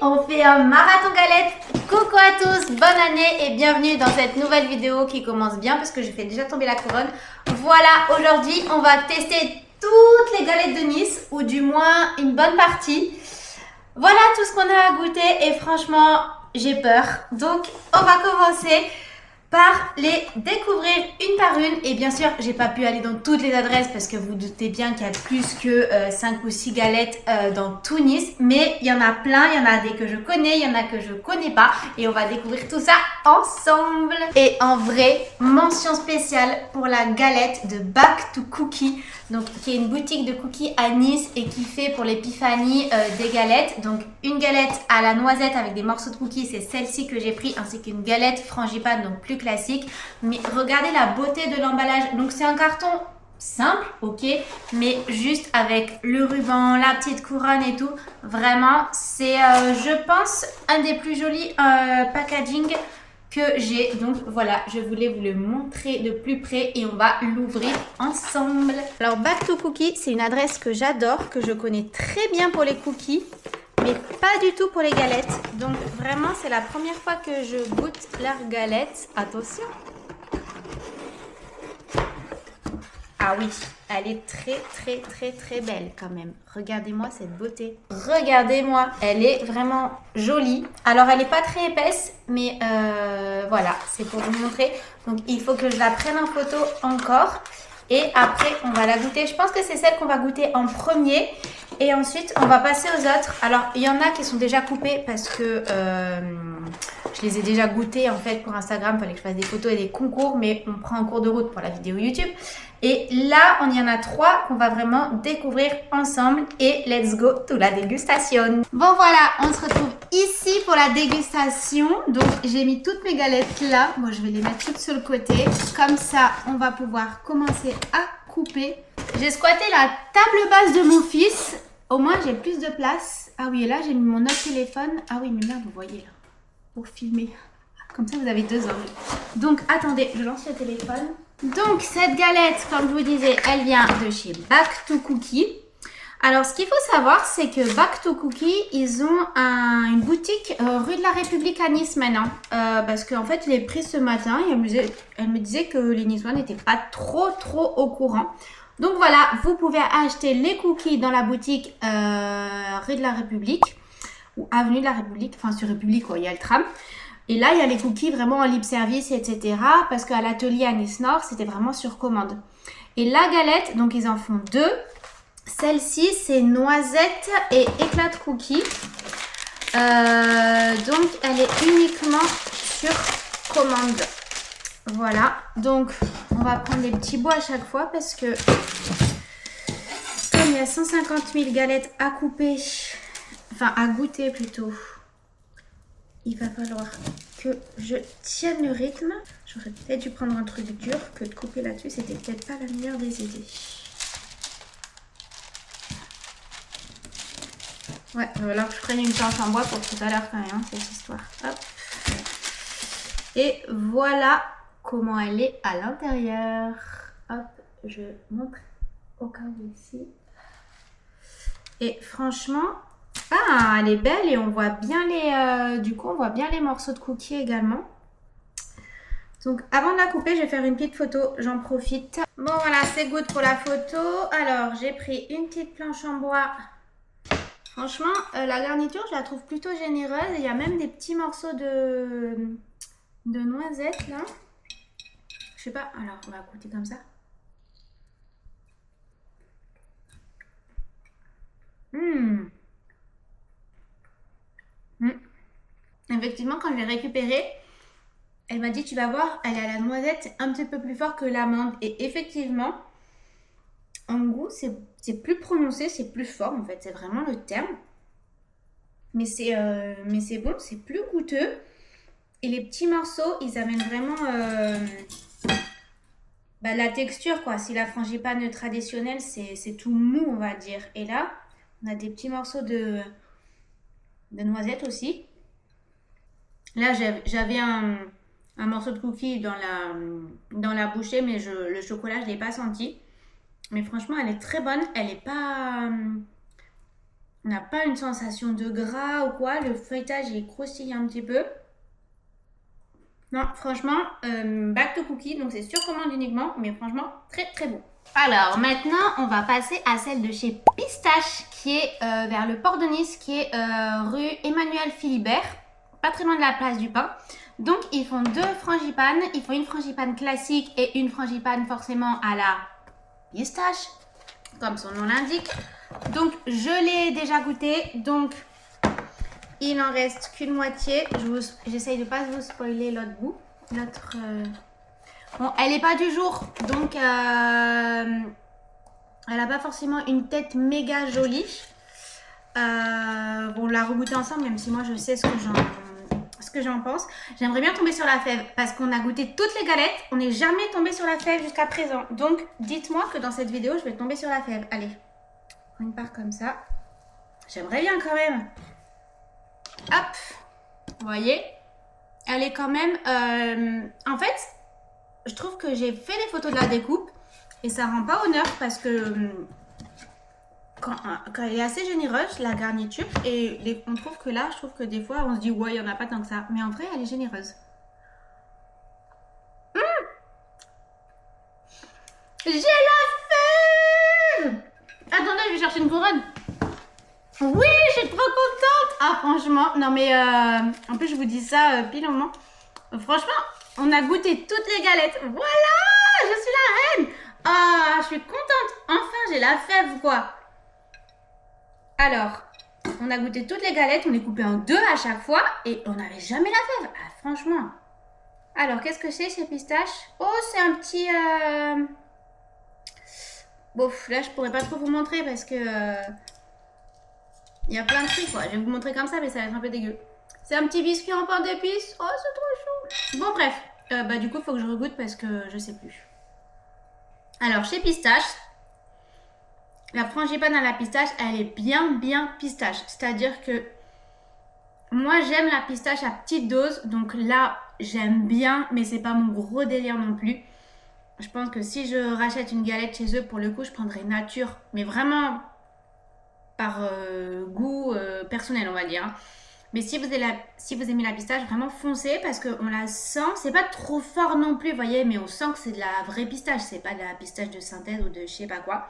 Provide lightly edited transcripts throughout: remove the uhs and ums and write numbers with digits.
on fait un marathon galette. Coucou à tous, bonne année et bienvenue dans cette nouvelle vidéo qui commence bien parce que je fais déjà tomber la couronne. Voilà, aujourd'hui on va tester toutes les galettes de Nice ou du moins une bonne partie. Voilà tout ce qu'on a à goûter et franchement j'ai peur. Donc on va commencer par les découvrir une par une. Et bien sûr, j'ai pas pu aller dans toutes les adresses parce que vous doutez bien qu'il y a plus que 5 ou 6 galettes dans tout Nice. Mais il y en a plein, il y en a des que je connais, il y en a que je connais pas. Et on va découvrir tout ça ensemble. Et en vrai, mention spéciale pour la galette de Back to Cookie. Donc, qui est une boutique de cookies à Nice et qui fait pour l'épiphanie des galettes. Donc, une galette à la noisette avec des morceaux de cookies, c'est celle-ci que j'ai pris, ainsi qu'une galette frangipane, donc plus classique. Mais regardez la beauté de l'emballage. Donc, c'est un carton simple, ok, mais juste avec le ruban, la petite couronne et tout. Vraiment, c'est, je pense, un des plus jolis packaging que j'ai. Donc voilà, je voulais vous le montrer de plus près et on va l'ouvrir ensemble. Alors Back to Cookie, c'est une adresse que j'adore, que je connais très bien pour les cookies, mais pas du tout pour les galettes. Donc vraiment, c'est la première fois que je goûte leurs galettes. Attention. Ah oui, elle est très belle quand même. Regardez-moi cette beauté. Regardez-moi, elle est vraiment jolie. Alors elle n'est pas très épaisse, mais voilà, c'est pour vous montrer. Donc il faut que je la prenne en photo encore. Et après, on va la goûter. Je pense que c'est celle qu'on va goûter en premier. Et ensuite, on va passer aux autres. Alors, il y en a qui sont déjà coupées parce que je les ai déjà goûtées en fait pour Instagram. Il fallait que je fasse des photos et des concours. Mais on prend en cours de route pour la vidéo YouTube. Et là, on y en a 3 qu'on va vraiment découvrir ensemble. Et let's go to la dégustation. Bon, voilà, on se retrouve ici pour la dégustation. Donc, j'ai mis toutes mes galettes là. Moi, je vais les mettre toutes sur le côté. Comme ça, on va pouvoir commencer à couper. J'ai squatté la table basse de mon fils. Au moins, j'ai plus de place. Ah oui, et là, j'ai mis mon autre téléphone. Ah oui, mais merde, vous voyez là, pour filmer. Comme ça, vous avez 2 angles. Donc, attendez, je lance le téléphone. Donc, cette galette, comme je vous disais, elle vient de chez Back to Cookie. Alors, ce qu'il faut savoir, c'est que Back to Cookie, ils ont une boutique rue de la République à Nice maintenant. Parce qu'en fait, je l'ai pris ce matin et elle me disait que les Niçois n'étaient pas trop au courant. Donc voilà, vous pouvez acheter les cookies dans la boutique rue de la République ou avenue de la République, enfin sur République, quoi, il y a le tram. Et là, il y a les cookies vraiment en libre service, etc. Parce qu'à l'atelier à Nice Nord, c'était vraiment sur commande. Et la galette, donc ils en font 2. Celle-ci, c'est noisette et éclat de cookies. Donc, elle est uniquement sur commande. Voilà. Donc, on va prendre des petits bouts à chaque fois parce que comme il y a 150 000 galettes à couper, enfin à goûter plutôt, il va falloir que je tienne le rythme. J'aurais peut-être dû prendre un truc dur que de couper là-dessus. C'était peut-être pas la meilleure des idées. Ouais, il va falloir que je prenne une planche en bois pour tout à l'heure quand même, hein, cette histoire. Hop. Et voilà comment elle est à l'intérieur. Hop, je montre au cas où ici. Et franchement, elle est belle et on voit bien les... du coup, on voit bien les morceaux de cookies également. Donc, avant de la couper, je vais faire une petite photo. J'en profite. Bon, voilà, c'est good pour la photo. Alors, j'ai pris une petite planche en bois. Franchement, la garniture, je la trouve plutôt généreuse. Il y a même des petits morceaux de noisettes, là. Je sais pas. Alors, on va goûter comme ça. Effectivement, quand je l'ai récupérée, elle m'a dit, tu vas voir, elle est à la noisette un petit peu plus fort que l'amande. Et effectivement, en goût, c'est plus prononcé, c'est plus fort en fait. C'est vraiment le terme. Mais c'est bon, c'est plus goûteux. Et les petits morceaux, ils amènent vraiment la texture, quoi. Si la frangipane traditionnelle, c'est tout mou, on va dire. Et là, on a des petits morceaux de noisettes aussi. Là, j'avais un morceau de cookie dans la bouchée, mais le chocolat, je ne l'ai pas senti. Mais franchement, elle est très bonne. Elle est pas... On n'a pas une sensation de gras ou quoi. Le feuilletage est croustillant un petit peu. Non, franchement, back to cookie, donc c'est sur commande uniquement, mais franchement, très très bon. Alors maintenant, on va passer à celle de chez Pistache, qui est vers le port de Nice, qui est rue Emmanuel Philibert, pas très loin de la place du Pain. Donc ils font 2 frangipanes, ils font une frangipane classique et une frangipane forcément à la pistache, comme son nom l'indique. Donc je l'ai déjà goûté, donc il n'en reste qu'une moitié. J'essaye de ne pas vous spoiler l'autre bout. Bon, elle n'est pas du jour, donc elle n'a pas forcément une tête méga jolie. Bon, on l'a regoûté ensemble, même si moi je sais ce que j'en pense. J'aimerais bien tomber sur la fève parce qu'on a goûté toutes les galettes. On n'est jamais tombé sur la fève jusqu'à présent. Donc dites-moi que dans cette vidéo, je vais tomber sur la fève. Allez, une part comme ça. J'aimerais bien quand même. Hop, vous voyez, elle est quand même... en fait, je trouve que j'ai fait des photos de la découpe et ça rend pas honneur parce que quand elle est assez généreuse, la garniture, et on trouve que là, je trouve que des fois, on se dit, ouais, il n'y en a pas tant que ça. Mais en vrai, elle est généreuse. J'ai la fève! Attendez, je vais chercher une couronne. Oui, je suis trop contente. Ah, franchement, non mais en plus je vous dis ça pile au moment. Franchement, on a goûté toutes les galettes. Voilà, je suis la reine. Ah, je suis contente. Enfin, j'ai la fève quoi. Alors, on a goûté toutes les galettes, on les coupait en 2 à chaque fois et on n'avait jamais la fève. Ah, franchement. Alors, qu'est-ce que c'est chez Pistache? Oh, c'est un petit... Bon, là, je pourrais pas trop vous montrer parce que... il y a plein de trucs quoi. Je vais vous montrer comme ça, mais ça va être un peu dégueu. C'est un petit biscuit en pain d'épices. Oh, c'est trop chou. Bon, bref. Du coup, il faut que je regoute parce que je sais plus. Alors, chez Pistache, la frangipane à la pistache, elle est bien pistache. C'est-à-dire que moi, j'aime la pistache à petite dose. Donc là, j'aime bien, mais c'est pas mon gros délire non plus. Je pense que si je rachète une galette chez eux, pour le coup, je prendrai nature. Mais vraiment... par goût personnel on va dire. Mais si vous aimez la pistache, vraiment foncez parce qu'on la sent, c'est pas trop fort non plus, vous voyez, mais on sent que c'est de la vraie pistache, c'est pas de la pistache de synthèse ou de je sais pas quoi.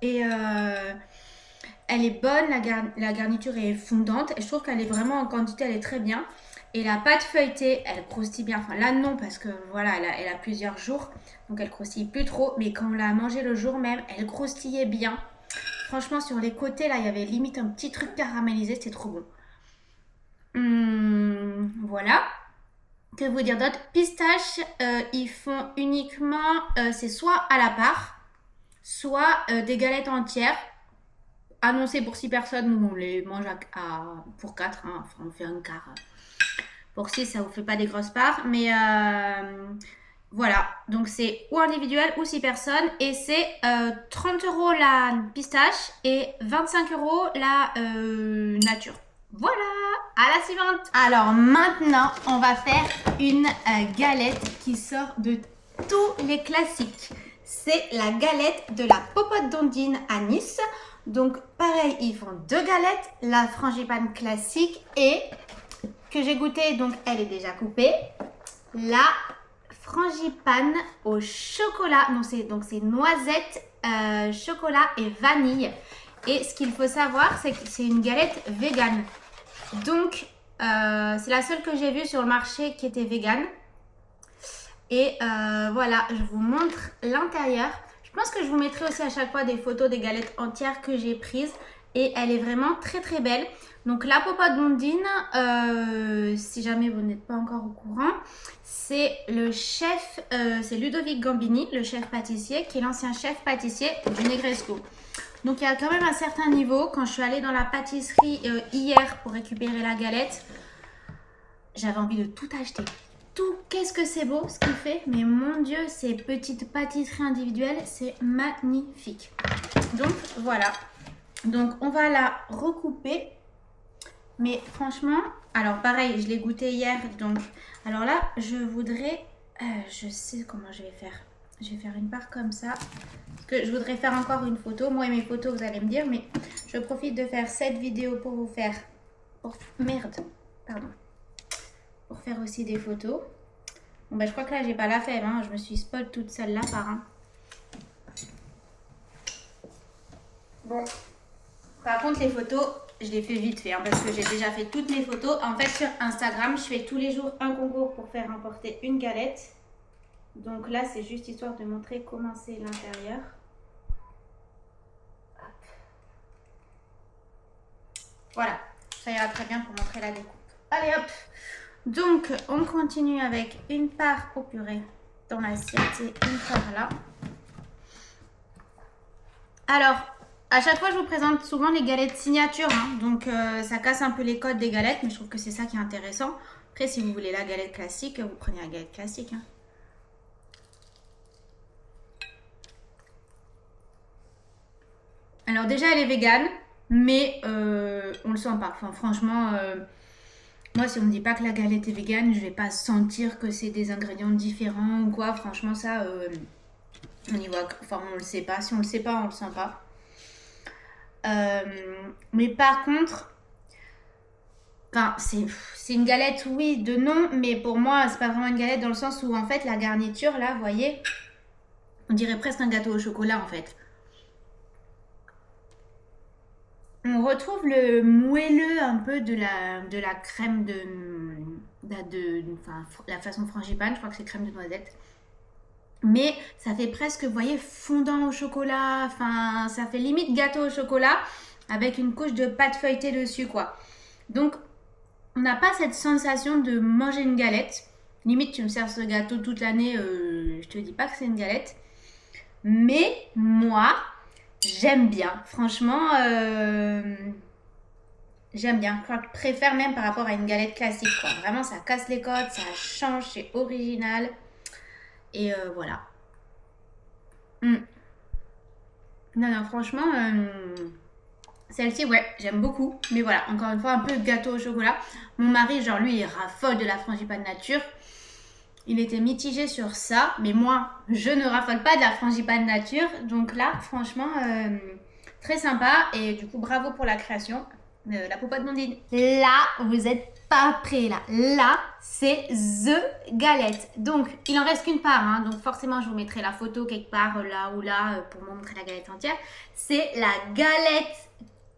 Et elle est bonne, la garniture est fondante et je trouve qu'elle est vraiment en quantité, elle est très bien. Et la pâte feuilletée, elle croustille bien. Enfin là non parce que voilà, elle a plusieurs jours, donc elle croustille plus trop. Mais quand on l'a mangée le jour même, elle croustillait bien. Franchement, sur les côtés, là, il y avait limite un petit truc caramélisé. C'était trop bon. Voilà. Que vous dire d'autre? Pistache, ils font uniquement... c'est soit à la part, soit des galettes entières. Annoncées pour 6 personnes. Nous, on les mange pour 4. Hein. Enfin, on fait un quart. Pour 6, ça vous fait pas des grosses parts. Mais... voilà, donc c'est ou individuel ou 6 personnes et c'est 30 € la pistache et 25 € la nature. Voilà, à la suivante. Alors maintenant, on va faire une galette qui sort de tous les classiques. C'est la galette de la popote d'Ondine à Nice. Donc pareil, ils font 2 galettes, la frangipane classique et que j'ai goûté, donc elle est déjà coupée, la frangipane au chocolat. Donc c'est noisette, chocolat et vanille. Et ce qu'il faut savoir, c'est que c'est une galette végane. Donc c'est la seule que j'ai vue sur le marché qui était végane. Et voilà, je vous montre l'intérieur. Je pense que je vous mettrai aussi à chaque fois des photos des galettes entières que j'ai prises. Et elle est vraiment très belle. Donc la popote d'Ondine, si jamais vous n'êtes pas encore au courant, c'est le chef, c'est Ludovic Gambini, le chef pâtissier, qui est l'ancien chef pâtissier du Negresco. Donc il y a quand même un certain niveau. Quand je suis allée dans la pâtisserie hier pour récupérer la galette, j'avais envie de tout acheter. Tout, qu'est-ce que c'est beau ce qu'il fait. Mais mon Dieu, ces petites pâtisseries individuelles, c'est magnifique. Donc voilà. Donc on va la recouper. Mais franchement, alors pareil, je l'ai goûté hier. Donc, alors là, je voudrais... je sais comment je vais faire. Je vais faire une part comme ça. Parce que je voudrais faire encore une photo. Moi et mes photos, vous allez me dire. Mais je profite de faire cette vidéo pour vous faire... Merde, pardon. Pour faire aussi des photos. Bon, bah, je crois que là, j'ai pas la fève. Hein. Je me suis spoil toute seule là par un. Bon. Par contre, les photos, je les fais vite fait. Hein, parce que j'ai déjà fait toutes mes photos. En fait, sur Instagram, je fais tous les jours un concours pour faire remporter une galette. Donc là, c'est juste histoire de montrer comment c'est l'intérieur. Voilà. Ça ira très bien pour montrer la découpe. Allez, hop. Donc, on continue avec une part au purée dans l'assiette et une part là. Alors, à chaque fois, je vous présente souvent les galettes signature. Hein, donc, ça casse un peu les codes des galettes, mais je trouve que c'est ça qui est intéressant. Après, si vous voulez la galette classique, vous prenez la galette classique. Hein. Alors, déjà, elle est végane, mais on le sent pas. Enfin, franchement... moi, si on me dit pas que la galette est végane, je vais pas sentir que c'est des ingrédients différents ou quoi. Franchement, ça, on y voit. Enfin, on le sait pas. Si on le sait pas, on le sent pas. Mais par contre, enfin, c'est une galette, oui, de nom, mais pour moi, c'est pas vraiment une galette dans le sens où en fait, la garniture là, vous voyez, on dirait presque un gâteau au chocolat en fait. On retrouve le moelleux un peu de la crème enfin, la façon frangipane, je crois que c'est crème de noisette. Mais ça fait presque, vous voyez, fondant au chocolat, enfin, ça fait limite gâteau au chocolat avec une couche de pâte feuilletée dessus, quoi. Donc, on n'a pas cette sensation de manger une galette. Limite, tu me sers ce gâteau toute l'année, je te dis pas que c'est une galette. Mais moi... j'aime bien, franchement, j'aime bien. Je préfère même par rapport à une galette classique, quoi. Vraiment, ça casse les codes, ça change, c'est original. Et voilà. Non, non, franchement, celle-ci, ouais, j'aime beaucoup. Mais voilà, encore une fois, un peu gâteau au chocolat. Mon mari, genre, lui, il raffole de la frangipane nature. Il était mitigé sur ça, mais moi, je ne raffole pas de la frangipane nature. Donc là, franchement, très sympa. Et du coup, bravo pour la création de la popote blondine. Là, vous n'êtes pas prêts, là. Là, c'est The Galette. Donc, il en reste qu'une part. Hein, donc, forcément, je vous mettrai la photo quelque part là ou là pour vous montrer la galette entière. C'est la galette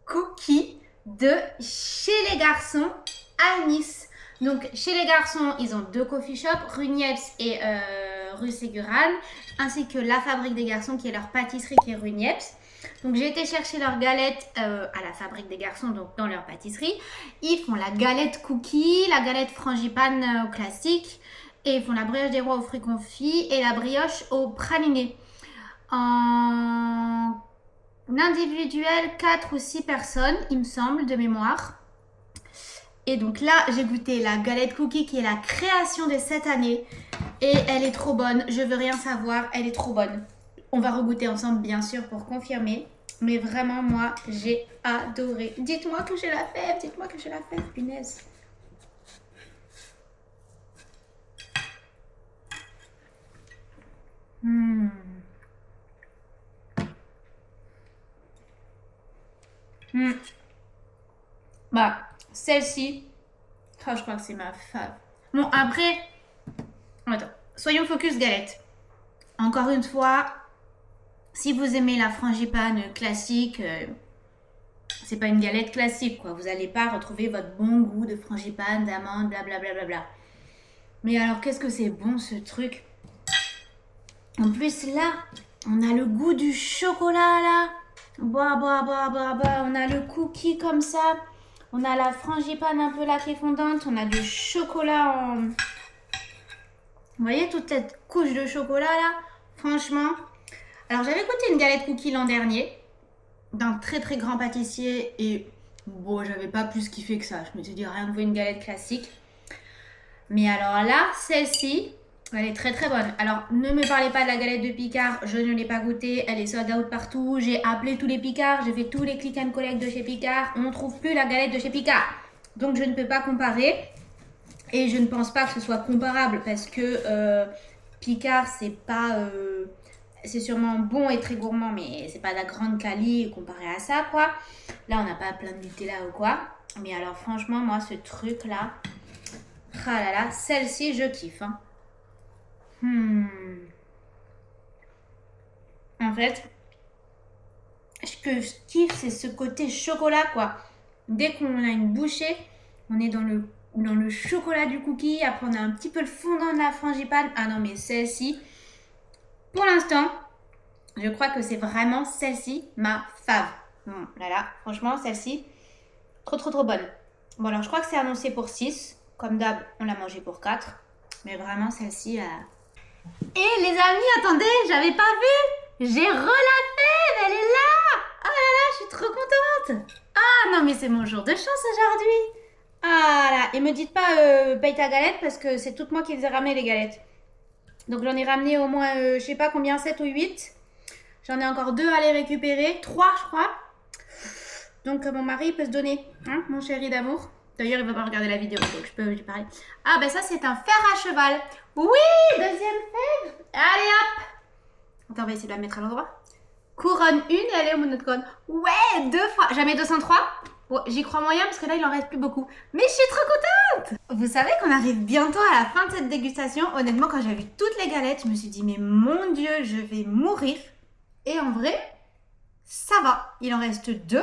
cookie de Chez les Garçons à Nice. Donc, chez les garçons, ils ont 2 coffee shops, rue Niepce et rue Ségurane, ainsi que la Fabrique des Garçons, qui est leur pâtisserie, qui est rue Niepce. Donc, j'ai été chercher leurs galettes à la Fabrique des Garçons, donc dans leur pâtisserie. Ils font la galette cookie, la galette frangipane classique, et ils font la brioche des rois aux fruits confits et la brioche au praliné. En individuel, 4 ou 6 personnes, il me semble, de mémoire. Et donc là, j'ai goûté la galette cookie qui est la création de cette année. Et elle est trop bonne. Je veux rien savoir. Elle est trop bonne. On va regoûter ensemble, bien sûr, pour confirmer. Mais vraiment, moi, j'ai adoré. Dites-moi que j'ai la fève. Dites-moi que j'ai la fève, punaise. Bah, celle-ci, oh, je crois que c'est ma fave. Bon, après, attends, soyons focus galette. Encore une fois, si vous aimez la frangipane classique, c'est pas une galette classique, quoi. Vous n'allez pas retrouver votre bon goût de frangipane, d'amande, blablabla. Mais alors, qu'est-ce que c'est bon, ce truc. En plus, là, on a le goût du chocolat, là. On a le cookie comme ça. On a la frangipane un peu là qui est fondante. On a du chocolat en... Vous voyez toute cette couche de chocolat là. Franchement. Alors j'avais goûté une galette cookie l'an dernier. D'un très très grand pâtissier. Et bon, j'avais pas plus kiffé que ça. Je me suis dit rien de vaut une galette classique. Mais alors là, celle-ci, elle est très très bonne. Alors ne me parlez pas de la galette de Picard. Je ne l'ai pas goûtée. Elle est sold out partout. J'ai appelé tous les Picards. J'ai fait tous les click and collect de chez Picard. On ne trouve plus la galette de chez Picard. Donc je ne peux pas comparer. Et je ne pense pas que ce soit comparable parce que Picard, c'est pas... c'est sûrement bon et très gourmand, mais c'est pas de la grande qualité comparé à ça, quoi. Là, on n'a pas plein de Nutella ou quoi. Mais alors, franchement, moi, ce truc-là... Ah là là, celle-ci, je kiffe. Hein. En fait, ce que je kiffe, c'est ce côté chocolat, quoi. Dès qu'on a une bouchée, on est dans le chocolat du cookie. Après, on a un petit peu le fondant de la frangipane. Ah non, mais celle-ci, pour l'instant, je crois que c'est vraiment celle-ci, ma fave. Bon, là, franchement, celle-ci, trop, trop, trop bonne. Bon, alors, je crois que c'est annoncé pour 6. Comme d'hab, on l'a mangé pour 4. Mais vraiment, celle-ci... Et les amis, attendez, j'avais pas vu. J'ai relâché, elle est là. Oh là là, je suis trop contente. Ah non, mais c'est mon jour de chance aujourd'hui. Ah là, et me dites pas paye ta galette parce que c'est toute moi qui les ai ramenées les galettes. Donc j'en ai ramené au moins, je sais pas combien, 7 ou 8. J'en ai encore 2 à aller récupérer, 3 je crois. Donc mon mari peut se donner, hein, mon chéri d'amour. D'ailleurs, il va pas regarder la vidéo, donc je peux lui parler. Ah ben ça, c'est un fer à cheval. Oui, deuxième fer. Allez hop. Attends, on va essayer de la mettre à l'endroit. Couronne 1 et elle est au monocone. Ouais, 2 fois. Jamais 203. Bon, j'y crois moyen parce que là, il en reste plus beaucoup. Mais je suis trop contente. Vous savez qu'on arrive bientôt à la fin de cette dégustation. Honnêtement, quand j'ai vu toutes les galettes, je me suis dit, mais mon Dieu, je vais mourir. Et en vrai, ça va. Il en reste 2.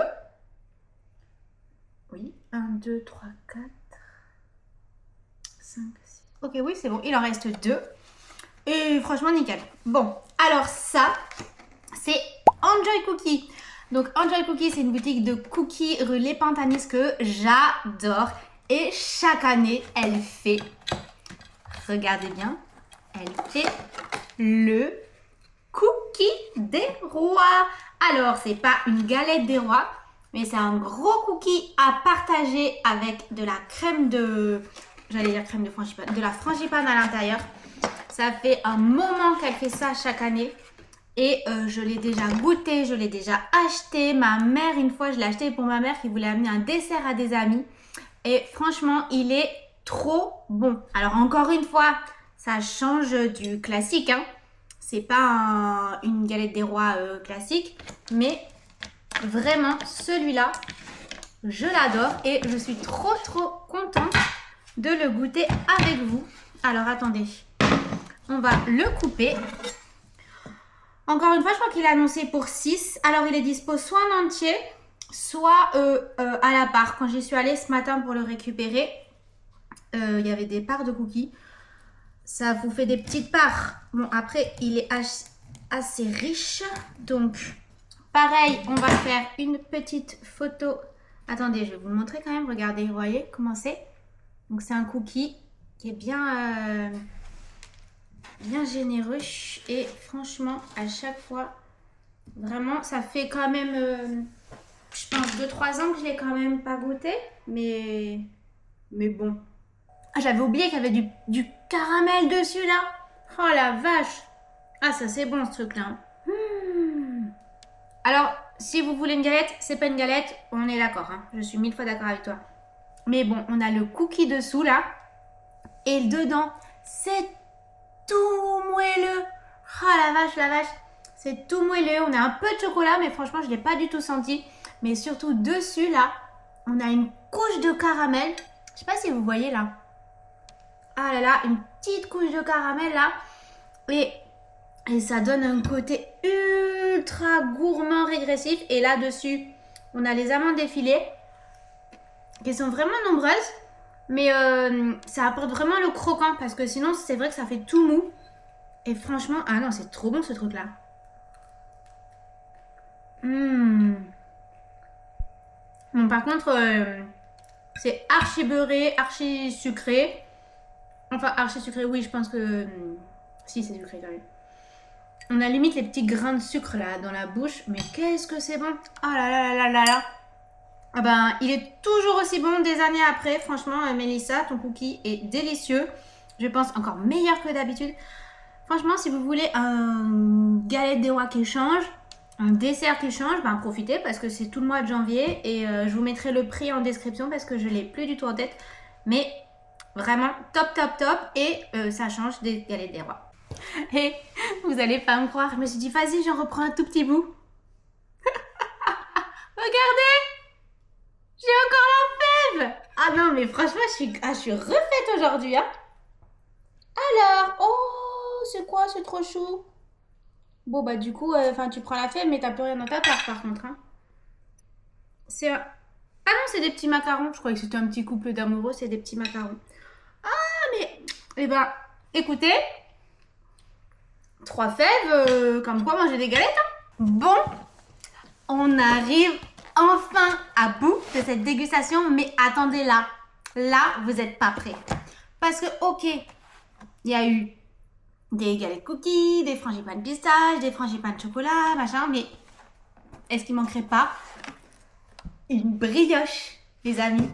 Oui, 1, 2, 3, 4, 5, 6. Ok, oui, c'est bon. Il en reste 2. Et franchement, nickel. Bon, alors ça, c'est Enjoy Cookie. Donc, Enjoy Cookie, c'est une boutique de cookies rue Les Pantanis que j'adore. Et chaque année, elle fait, regardez bien, elle fait le cookie des rois. Alors, c'est pas une galette des rois, mais c'est un gros cookie à partager avec de la crème de... J'allais dire crème de frangipane. De la frangipane à l'intérieur. Ça fait un moment qu'elle fait ça chaque année. Et je l'ai déjà goûté, je l'ai déjà acheté. Ma mère, une fois, je l'ai acheté pour ma mère qui voulait amener un dessert à des amis. Et franchement, il est trop bon. Alors encore une fois, ça change du classique. Hein. C'est pas une galette des rois classique. Mais vraiment, celui-là, je l'adore. Et je suis trop contente de le goûter avec vous. Alors attendez, on va le couper. Encore une fois, je crois qu'il est annoncé pour 6. Alors il est dispo soit en entier, soit à la part. Quand j'y suis allée ce matin pour le récupérer, il y avait des parts de cookies. Ça vous fait des petites parts. Bon, après, il est assez riche. Donc, pareil, on va faire une petite photo. Attendez, je vais vous le montrer quand même. Regardez, vous voyez comment c'est. Donc, c'est un cookie qui est bien généreux. Et franchement, à chaque fois, vraiment, ça fait quand même, je pense, 2-3 ans que je l'ai quand même pas goûté. Mais bon. Ah, j'avais oublié qu'il y avait du caramel dessus, là. Oh, la vache. Ah, ça, c'est bon, ce truc-là. Alors, si vous voulez une galette, c'est pas une galette. On est d'accord, hein. Je suis 1000 fois d'accord avec toi. Mais bon, on a le cookie dessous, là. Et dedans, c'est tout moelleux. Oh, la vache. C'est tout moelleux. On a un peu de chocolat, mais franchement, je l'ai pas du tout senti. Mais surtout, dessus, là, on a une couche de caramel. Je sais pas si vous voyez, là. Ah là là, une petite couche de caramel là. Et ça donne un côté ultra gourmand régressif. Et là-dessus, on a les amandes effilées qui sont vraiment nombreuses. Mais ça apporte vraiment le croquant parce que sinon, c'est vrai que ça fait tout mou. Et franchement, ah non, c'est trop bon ce truc-là. Bon, par contre, c'est archi beurré, archi sucré. Enfin, archi sucré, oui, je pense que... Si, c'est sucré quand même. On a limite les petits grains de sucre là dans la bouche. Mais qu'est-ce que c'est bon. Ah là là là là là. Ah ben, il est toujours aussi bon des années après. Franchement, Mélissa, ton cookie est délicieux. Je pense encore meilleur que d'habitude. Franchement, si vous voulez un galette des rois qui change, un dessert qui change, ben profitez parce que c'est tout le mois de janvier. Et je vous mettrai le prix en description parce que je ne l'ai plus du tout en tête. Mais... vraiment top et ça change des galettes des rois. Et vous allez pas me croire, je me suis dit, vas-y, j'en reprends un tout petit bout. Regardez, j'ai encore la fève. Ah non, mais franchement, je suis refaite aujourd'hui, hein. Alors, oh, c'est quoi, c'est trop chou. Bon, bah du coup, tu prends la fève, mais t'as plus rien dans ta part, par contre, hein. C'est un... Ah non, c'est des petits macarons. Je croyais que c'était un petit couple d'amoureux, c'est des petits macarons. Ah, mais... Eh ben, écoutez, 3 fèves, comme quoi manger des galettes, hein. Bon, on arrive enfin à bout de cette dégustation, mais attendez là. Là, vous n'êtes pas prêts. Parce que, ok, il y a eu des galettes cookies, des frangipane pistache, des frangipane chocolat, machin, mais est-ce qu'il manquerait pas une brioche, les amis?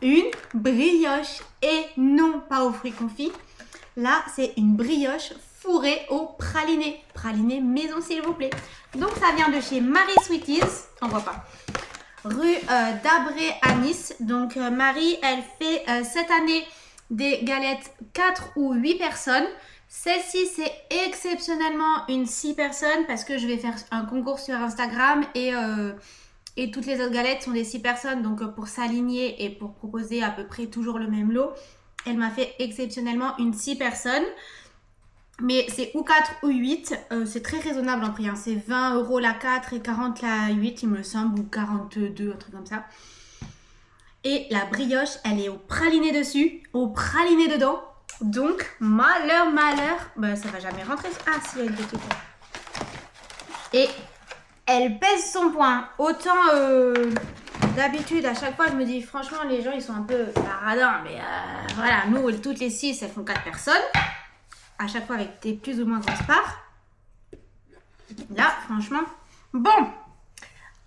Une brioche, et non pas aux fruits confits. Là, c'est une brioche fourrée au praliné. Praliné maison, s'il vous plaît. Donc, ça vient de chez Marie Sweeties. On voit pas. Rue d'Abré à Nice. Donc, Marie, elle fait cette année des galettes 4 ou 8 personnes. Celle-ci, c'est exceptionnellement une 6 personnes parce que je vais faire un concours sur Instagram et toutes les autres galettes sont des 6 personnes. Donc, pour s'aligner et pour proposer à peu près toujours le même lot, elle m'a fait exceptionnellement une 6 personnes. Mais c'est ou 4 ou 8. C'est très raisonnable en prix, hein. C'est 20 € la 4 et 40 la 8, il me semble, ou 42, un truc comme ça. Et la brioche, elle est au praliné dessus, au praliné dedans. Donc, malheur, bah, ça va jamais rentrer. Ah, si, il y a une petite. Et elle pèse son poids. Autant d'habitude, à chaque fois, je me dis, franchement, les gens, ils sont un peu radins. Mais voilà, nous, toutes les 6, elles font 4 personnes. À chaque fois avec des plus ou moins grosses parts. Là, franchement, bon.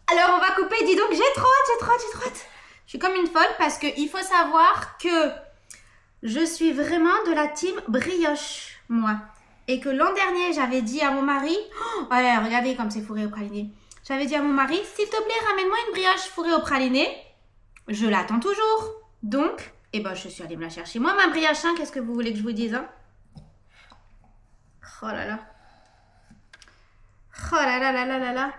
Alors, on va couper. Dis donc, j'ai trop hâte. Je suis comme une folle parce qu'il faut savoir que je suis vraiment de la team brioche, moi. Et que l'an dernier, j'avais dit à mon mari... Oh, allez, regardez comme c'est fourré au praliné. J'avais dit à mon mari, s'il te plaît, ramène-moi une brioche fourrée au praliné. Je l'attends toujours. Donc, je suis allée me la chercher. Moi, ma brioche, hein, qu'est-ce que vous voulez que je vous dise, hein? Oh là là. Oh là là là là là là.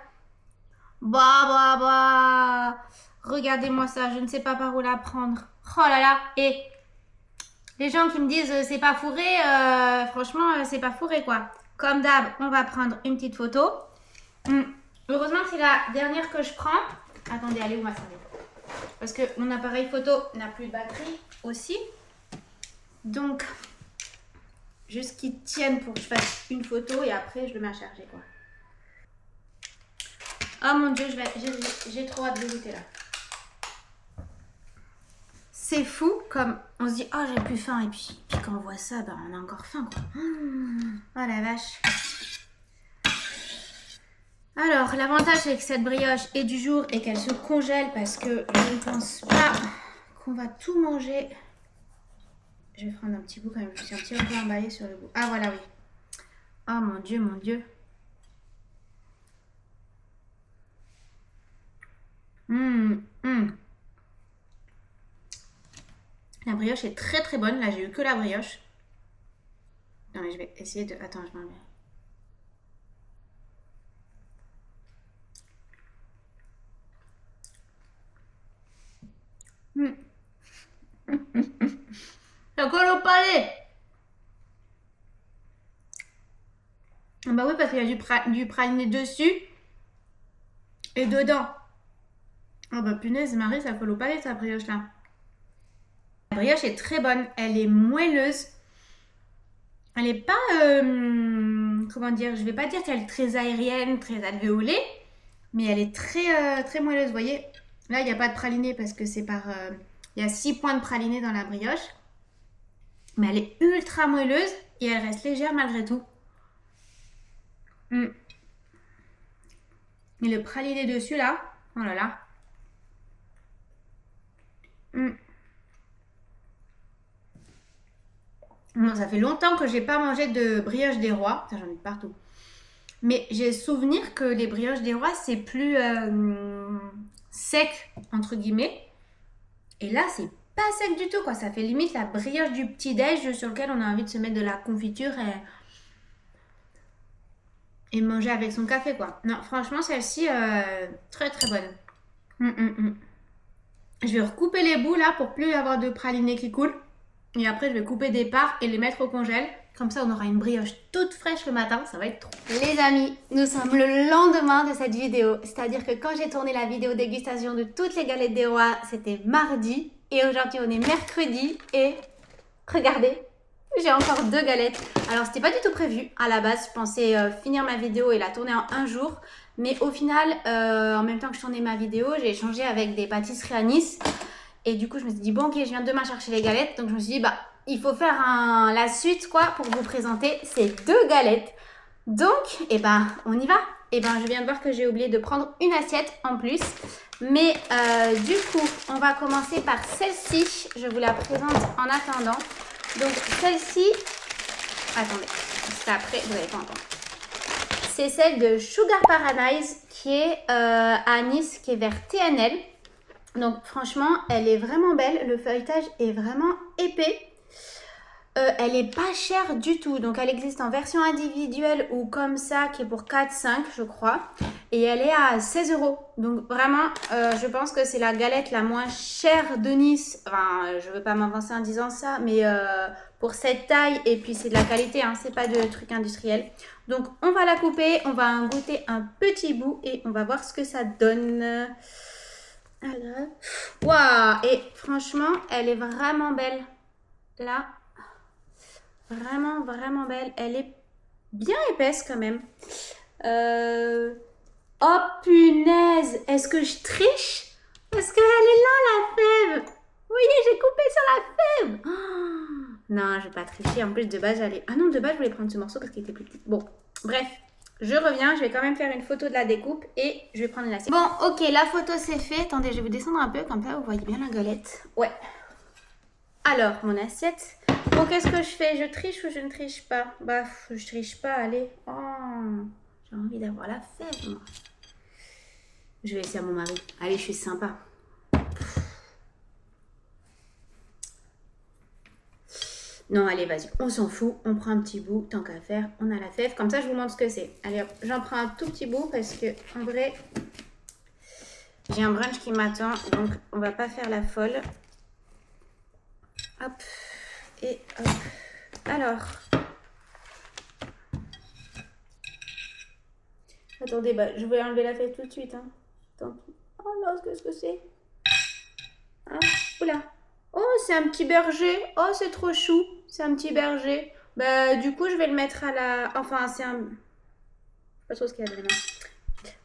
Bah. Regardez-moi ça, je ne sais pas par où la prendre. Oh là là. Et les gens qui me disent c'est pas fourré, franchement, c'est pas fourré quoi. Comme d'hab, on va prendre une petite photo. Heureusement que c'est la dernière que je prends. Attendez, allez où ma serviette? Parce que mon appareil photo n'a plus de batterie aussi. Donc... juste qu'ils tiennent pour que je fasse une photo et après je le mets à charger quoi. Oh mon dieu, j'ai trop hâte de goûter là. C'est fou comme on se dit oh j'ai plus faim et puis quand on voit ça ben on a encore faim quoi. Oh la vache. Alors l'avantage c'est que cette brioche est du jour et qu'elle se congèle parce que je ne pense pas qu'on va tout manger. Je vais prendre un petit bout quand même, je suis un petit peu emballée sur le bout. Ah voilà, oui. Oh mon dieu, mon dieu. La brioche est très très bonne. Là, j'ai eu que la brioche. Non, mais je vais essayer de... Attends, je m'en mets. Ça colle au palais. Bah oui, parce qu'il y a du praliné dessus et dedans. Oh bah punaise, Marie, ça colle au palais, sa brioche là. La brioche est très bonne. Elle est moelleuse. Elle est pas... comment dire? Je vais pas dire qu'elle est très aérienne, très alvéolée. Mais elle est très, très moelleuse. Vous voyez? Là, il n'y a pas de praliné parce que c'est par... il y a 6 points de praliné dans la brioche. Mais elle est ultra moelleuse et elle reste légère malgré tout. Et le praliné dessus là, oh là là. Bon, ça fait longtemps que j'ai pas mangé de brioche des rois. J'en ai partout. Mais j'ai souvenir que les brioches des rois c'est plus sec entre guillemets. Et là c'est pas sec du tout quoi. Ça fait limite la brioche du petit déj sur lequel on a envie de se mettre de la confiture et manger avec son café quoi. Non, franchement, celle-ci, très très bonne. Je vais recouper les bouts là pour plus avoir de praliné qui coule. Et après, je vais couper des parts et les mettre au congèle. Comme ça, on aura une brioche toute fraîche le matin. Ça va être trop. Les amis, nous sommes le lendemain de cette vidéo. C'est-à-dire que quand j'ai tourné la vidéo dégustation de toutes les galettes des rois, c'était mardi. Et aujourd'hui, on est mercredi. Et regardez, j'ai encore 2 galettes. Alors, c'était pas du tout prévu. À la base, je pensais finir ma vidéo et la tourner en un jour. Mais au final, en même temps que je tournais ma vidéo, j'ai échangé avec des pâtisseries à Nice. Et du coup, je me suis dit, bon, ok, je viens demain chercher les galettes. Donc, je me suis dit, bah, il faut faire la suite, quoi, pour vous présenter ces 2 galettes. Donc, eh ben, on y va. Eh ben, je viens de voir que j'ai oublié de prendre une assiette en plus. Mais du coup, on va commencer par celle-ci. Je vous la présente en attendant. Donc, celle-ci... Attendez, parce qu'après, vous n'allez pas entendre. C'est celle de Sugar Paradise qui est à Nice, qui est vers TNL. Donc franchement, elle est vraiment belle. Le feuilletage est vraiment épais. Elle est pas chère du tout. Donc elle existe en version individuelle ou comme ça, qui est pour 4-5 je crois. Et elle est à 16 €. Donc vraiment, je pense que c'est la galette la moins chère de Nice. Enfin, je veux pas m'avancer en disant ça, mais pour cette taille, et puis c'est de la qualité, hein, c'est pas de truc industriel. Donc on va la couper, on va en goûter un petit bout et on va voir ce que ça donne. Alors, waouh! Et franchement, elle est vraiment belle. Là, vraiment, vraiment belle. Elle est bien épaisse quand même. Oh punaise! Est-ce que je triche? Parce qu'elle est là, la fève! Vous voyez, j'ai coupé sur la fève! Oh, non, je vais pas tricher. En plus, de base, j'allais... Ah non, de base, je voulais prendre ce morceau parce qu'il était plus petit. Bon, bref. Je reviens, je vais quand même faire une photo de la découpe et je vais prendre une assiette. Bon, ok, la photo c'est fait. Attendez, je vais vous descendre un peu, comme ça vous voyez bien la galette. Ouais. Alors, mon assiette. Bon, qu'est-ce que je fais? Je triche ou je ne triche pas? Bah, je triche pas, allez. Oh, j'ai envie d'avoir la fève, moi. Je vais laisser à mon mari. Allez, je suis sympa. Non, allez, vas-y, on s'en fout, on prend un petit bout, tant qu'à faire, on a la fève. Comme ça, je vous montre ce que c'est. Allez, hop, j'en prends un tout petit bout parce que, en vrai, j'ai un brunch qui m'attend, donc on va pas faire la folle. Hop, et hop. Alors. Attendez, bah, je vais enlever la fève tout de suite. Hein. Tant pis. Oh là, qu'est-ce que c'est? Hein? Oula. Oh, c'est un petit berger. Oh, c'est trop chou. C'est un petit berger. Bah, du coup, je vais le mettre à la... Enfin, c'est un... Je sais pas trop ce qu'il y a dedans.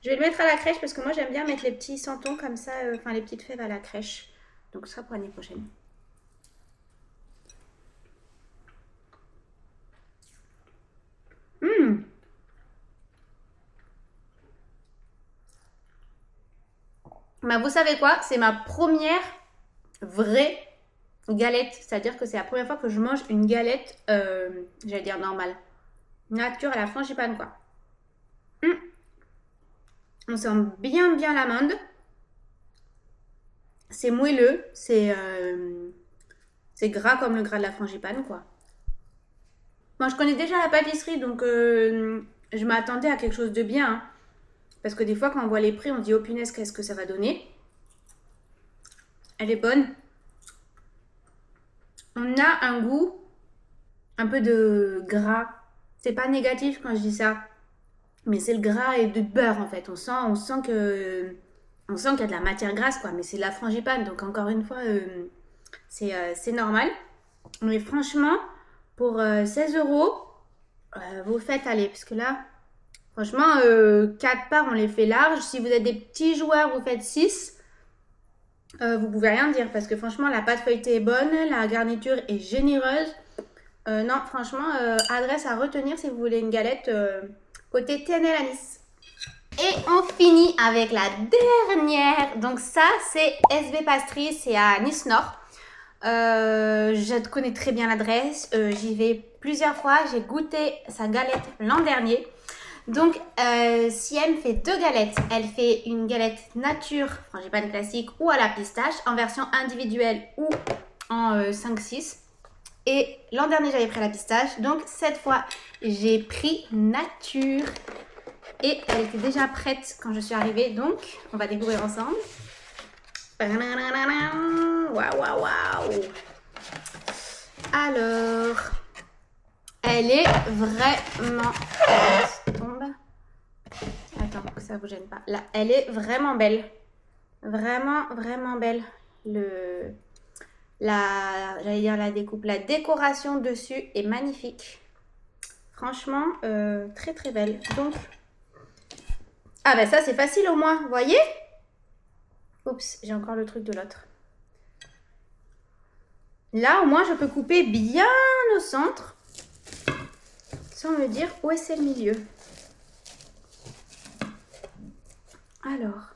Je vais le mettre à la crèche parce que moi, j'aime bien mettre les petits santons comme ça, enfin, les petites fèves à la crèche. Donc, ça pour l'année prochaine. Bah, vous savez quoi? C'est ma première vraie galette. C'est-à-dire que c'est la première fois que je mange une galette, j'allais dire normale. Nature à la frangipane, quoi. On sent bien l'amande. C'est moelleux. C'est gras comme le gras de la frangipane, quoi. Moi, je connais déjà la pâtisserie, donc je m'attendais à quelque chose de bien. Hein. Parce que des fois, quand on voit les prix, on se dit, oh punaise, qu'est-ce que ça va donner? Elle est bonne. On a un goût un peu de gras. C'est pas négatif quand je dis ça. Mais c'est le gras et de beurre, en fait. On sent qu'il y a de la matière grasse, quoi. Mais c'est de la frangipane, donc encore une fois, c'est normal. Mais franchement, pour 16 €, vous faites aller. Parce que là, franchement, 4 parts, on les fait larges. Si vous êtes des petits joueurs, vous faites 6. Vous pouvez rien dire. Parce que franchement, la pâte feuilletée est bonne. La garniture est généreuse. Non, franchement, adresse à retenir si vous voulez une galette côté TNL à Nice. Et on finit avec la dernière. Donc ça, c'est SB Pastry. C'est à Nice Nord. Je connais très bien l'adresse, j'y vais plusieurs fois, j'ai goûté sa galette l'an dernier. Donc si elle fait 2 galettes, elle fait une galette nature, frangipane classique ou à la pistache en version individuelle ou en 5-6. Et l'an dernier j'avais pris la pistache, donc cette fois j'ai pris nature. Et elle était déjà prête quand je suis arrivée, donc on va découvrir ensemble. Waouh, waouh, waouh. Alors, elle est vraiment... Tombe. Attends, que ça vous gêne pas. Là, elle est vraiment belle. Vraiment, vraiment belle. J'allais dire la découpe. La décoration dessus est magnifique. Franchement, très très belle. Donc, ah ben ça c'est facile au moins, vous voyez? Oups, j'ai encore le truc de l'autre. Là, au moins, je peux couper bien au centre sans me dire où est-ce le milieu. Alors.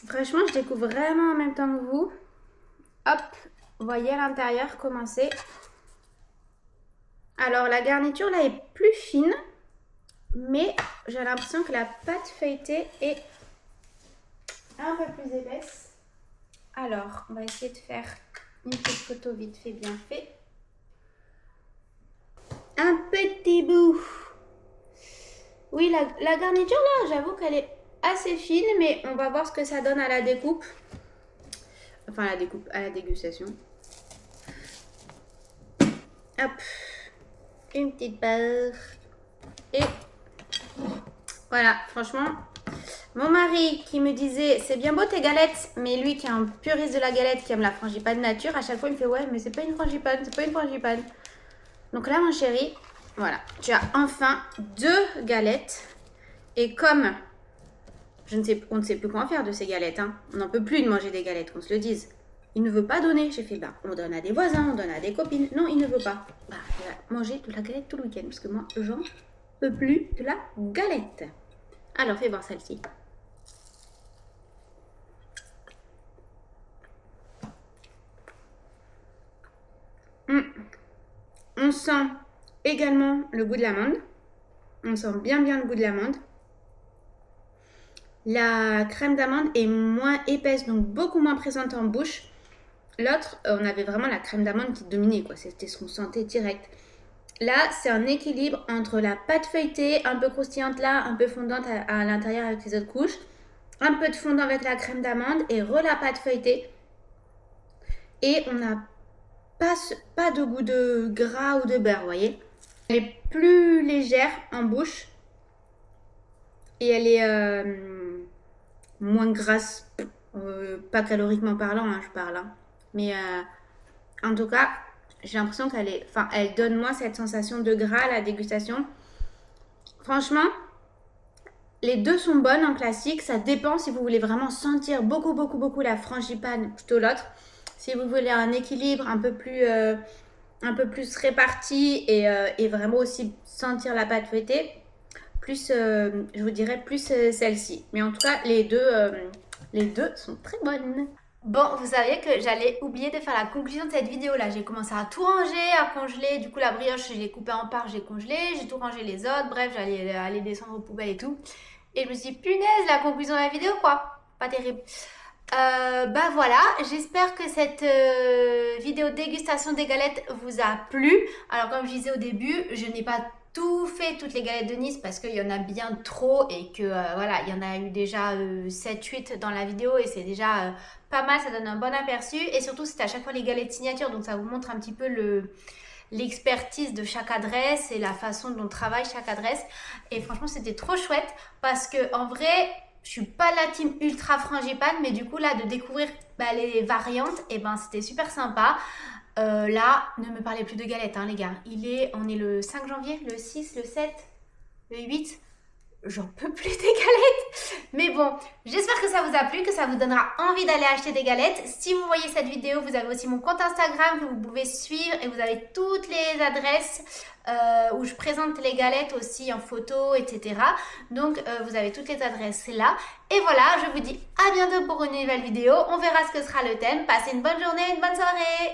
Franchement, je découvre vraiment en même temps que vous. Hop, vous voyez à l'intérieur comment c'est. Alors, la garniture là est plus fine, mais j'ai l'impression que la pâte feuilletée est un peu plus épaisse. Alors, on va essayer de faire une petite photo vite fait, bien fait. Un petit bout. Oui, la garniture là, j'avoue qu'elle est assez fine, mais on va voir ce que ça donne à la découpe. Enfin, à la découpe, à la dégustation. Hop. Une petite barre. Et voilà, franchement, mon mari qui me disait c'est bien beau tes galettes, mais lui qui est un puriste de la galette, qui aime la frangipane nature, à chaque fois il me fait ouais mais c'est pas une frangipane, c'est pas une frangipane. Donc là mon chéri, voilà, tu as enfin 2 galettes. Et comme on ne sait plus quoi faire de ces galettes, hein. On n'en peut plus de manger des galettes, qu'on se le dise. Il ne veut pas donner. J'ai fait, bah, on donne à des voisins, on donne à des copines. Non, il ne veut pas. Bah, il va manger de la galette tout le week-end, parce que moi, j'en peux plus de la galette. Alors, fais voir celle-ci. On sent également le goût de l'amande. On sent bien le goût de l'amande. La crème d'amande est moins épaisse, donc beaucoup moins présente en bouche. L'autre, on avait vraiment la crème d'amande qui dominait, quoi. C'était ce qu'on sentait direct. Là, c'est un équilibre entre la pâte feuilletée, un peu croustillante là, un peu fondante à l'intérieur avec les autres couches. Un peu de fondant avec la crème d'amande et la pâte feuilletée. Et on n'a pas de goût de gras ou de beurre, vous voyez. Elle est plus légère en bouche. Et elle est moins grasse. Pas caloriquement parlant, hein, je parle. Hein. Mais en tout cas, j'ai l'impression elle donne moins cette sensation de gras à la dégustation. Franchement, les deux sont bonnes en classique. Ça dépend si vous voulez vraiment sentir beaucoup la frangipane, plutôt l'autre. Si vous voulez un équilibre un peu plus réparti et vraiment aussi sentir la pâte feuilletée, je vous dirais plus celle-ci. Mais en tout cas, les deux sont très bonnes. Bon, vous saviez que j'allais oublier de faire la conclusion de cette vidéo là. J'ai commencé à tout ranger, à congeler. Du coup, la brioche, je l'ai coupée en parts, j'ai congelé. J'ai tout rangé les autres. Bref, j'allais aller descendre aux poubelles et tout. Et je me suis dit, punaise, la conclusion de la vidéo quoi. Pas terrible. Bah voilà, j'espère que cette vidéo dégustation des galettes vous a plu. Alors comme je disais au début, je n'ai pas tout fait, toutes les galettes de Nice, parce qu'il y en a bien trop et que voilà, il y en a eu déjà 7-8 dans la vidéo et c'est déjà pas mal, ça donne un bon aperçu. Et surtout, c'est à chaque fois les galettes signature, donc ça vous montre un petit peu l'expertise de chaque adresse et la façon dont travaille chaque adresse. Et franchement, c'était trop chouette parce que en vrai, je suis pas la team ultra frangipane, mais du coup là, de découvrir les variantes, et ben c'était super sympa. Là, ne me parlez plus de galettes, hein, les gars. On est le 5 janvier, le 6, le 7, le 8. J'en peux plus des galettes. Mais bon, j'espère que ça vous a plu, que ça vous donnera envie d'aller acheter des galettes. Si vous voyez cette vidéo, vous avez aussi mon compte Instagram que vous pouvez suivre et vous avez toutes les adresses où je présente les galettes aussi en photo, etc. Donc, vous avez toutes les adresses là. Et voilà, je vous dis à bientôt pour une nouvelle vidéo. On verra ce que sera le thème. Passez une bonne journée, une bonne soirée.